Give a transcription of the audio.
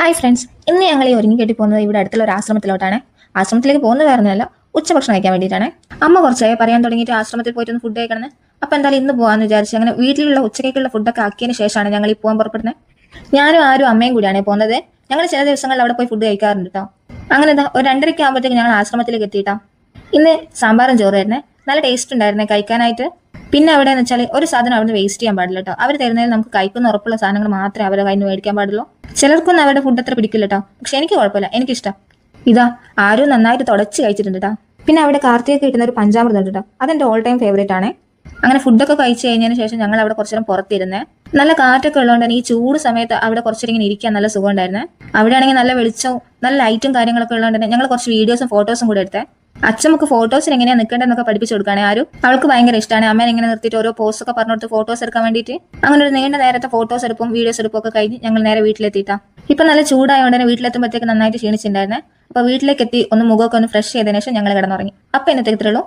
Hi friends, ഇന്ന് ഞങ്ങൾ ഈ ഒരുങ്ങി കെട്ടി പോകുന്നത് ഇവിടെ അടുത്തുള്ള ഒരു ആശ്രമത്തിലോട്ടാണ്. ആശ്രമത്തിലേക്ക് പോകുന്നത് വേറൊന്നുമല്ല, ഉച്ചഭക്ഷണം കഴിക്കാൻ വേണ്ടിയിട്ടാണ്. അമ്മ കുറച്ചായി പറയാൻ തുടങ്ങിയിട്ട് ആശ്രമത്തിൽ പോയിട്ട് ഒന്ന് ഫുഡ് കഴിക്കണം. അപ്പോൾ എന്തായാലും ഇന്ന് പോകാമെന്ന് വിചാരിച്ചു. അങ്ങനെ വീട്ടിലുള്ള ഉച്ചയ്ക്കുള്ള ഫുഡൊക്കെ ആക്കിയതിന് ശേഷമാണ് ഞങ്ങൾ ഈ പോകാൻ പുറപ്പെടുന്നത്. ഞാനും ആരും അമ്മയും കൂടിയാണ് പോകുന്നത്. ഞങ്ങൾ ചില ദിവസങ്ങളിൽ അവിടെ പോയി ഫുഡ് കഴിക്കാറുണ്ട് കേട്ടോ. അങ്ങനെ എന്താ ഒരു 2:30 ആകുമ്പോഴത്തേക്ക് ഞങ്ങൾ ആശ്രമത്തിലേക്ക് എത്തിയിട്ടാ. ഇന്ന് സാമ്പാറും ചോറായിരുന്നേ, നല്ല ടേസ്റ്റ് ഉണ്ടായിരുന്നേ കഴിക്കാനായിട്ട്. പിന്നെ അവിടെ എന്ന് വെച്ചാൽ ഒരു സാധനം അവിടെ വേസ്റ്റ് ചെയ്യാൻ പാടില്ല കേട്ടോ. അവർ തരുന്നതിൽ നമുക്ക് കഴിക്കുന്ന ഉറപ്പുള്ള സാധനങ്ങൾ മാത്രമേ അവരുടെ കയ്യിൽ നിന്ന് മേടിക്കാൻ പാടുള്ളൂ. ചിലർക്കൊന്നും അവരുടെ ഫുഡ് അത്ര പിടിക്കില്ല കേട്ടോ, പക്ഷെ എനിക്ക് കുഴപ്പമില്ല, എനിക്കിഷ്ടം. ഇതാ ആരും നന്നായിട്ട് തുടച്ച് കഴിച്ചിട്ടുണ്ട് കേട്ടോ. പിന്നെ അവിടെ കാർത്തിക കിട്ടുന്ന ഒരു പഞ്ചാമൃതം ഉണ്ട് കേട്ടോ, അതെന്റെ ഓൾ ടൈം ഫേവറേറ്റ് ആണ്. അങ്ങനെ ഫുഡൊക്കെ കഴിച്ചു കഴിഞ്ഞതിന് ശേഷം ഞങ്ങൾ അവിടെ കുറച്ചു നേരം പുറത്തിരുന്നേ. നല്ല കാറ്റൊക്കെ ഉള്ളതുകൊണ്ട് തന്നെ ഈ ചൂട് സമയത്ത് അവിടെ കുറച്ചേരം ഇങ്ങനെ ഇരിക്കാൻ നല്ല സുഖം ഉണ്ടായിരുന്നേ. അവിടെ ആണെങ്കിൽ നല്ല വെളിച്ചവും നല്ല ലൈറ്റും കാര്യങ്ങളൊക്കെ ഉള്ളതുകൊണ്ട് തന്നെ ഞങ്ങൾ കുറച്ച് വീഡിയോസും ഫോട്ടോസും കൂടെ എടുത്തേ. അച്ഛമ്മക്ക് ഫോട്ടോസിന് എങ്ങനെയാ നിൽക്കേണ്ടതെന്നൊക്കെ പഠിപ്പിച്ചു കൊടുക്കുകയാണ് ആരും. അവൾക്ക് ഭയങ്കര ഇഷ്ടമാണ് അമ്മേനെ ഇങ്ങനെ നിർത്തിയിട്ട് ഓരോ പോസ്റ്റ് ഒക്കെ പറഞ്ഞു കൊടുത്ത് ഫോട്ടോസ് എടുക്കാൻ വേണ്ടിയിട്ട്. അങ്ങനെ ഒരു നീണ്ട നേരത്തെ ഫോട്ടോസ് എടുപ്പും വീഡിയോസ് എടുപ്പും ഒക്കെ കഴിഞ്ഞ് ഞങ്ങൾ നേരെ വീട്ടിലെത്തിയിട്ടാ. ഇപ്പൊ നല്ല ചൂടായതുകൊണ്ട് തന്നെ വീട്ടിലെത്തുമ്പോഴത്തേക്ക് നന്നായിട്ട് ക്ഷീണിച്ചിട്ടുണ്ടായിരുന്നേ. അപ്പൊ വീട്ടിലേക്ക് എത്തി ഒന്ന് മുഖമൊക്കെ ഒന്ന് ഫ്രഷ് ചെയ്തതിനു ശേഷം ഞങ്ങൾ കിടന്നുറങ്ങി. അപ്പൊ ഇന്നത്തെ ഇത്രയുള്ളൂ.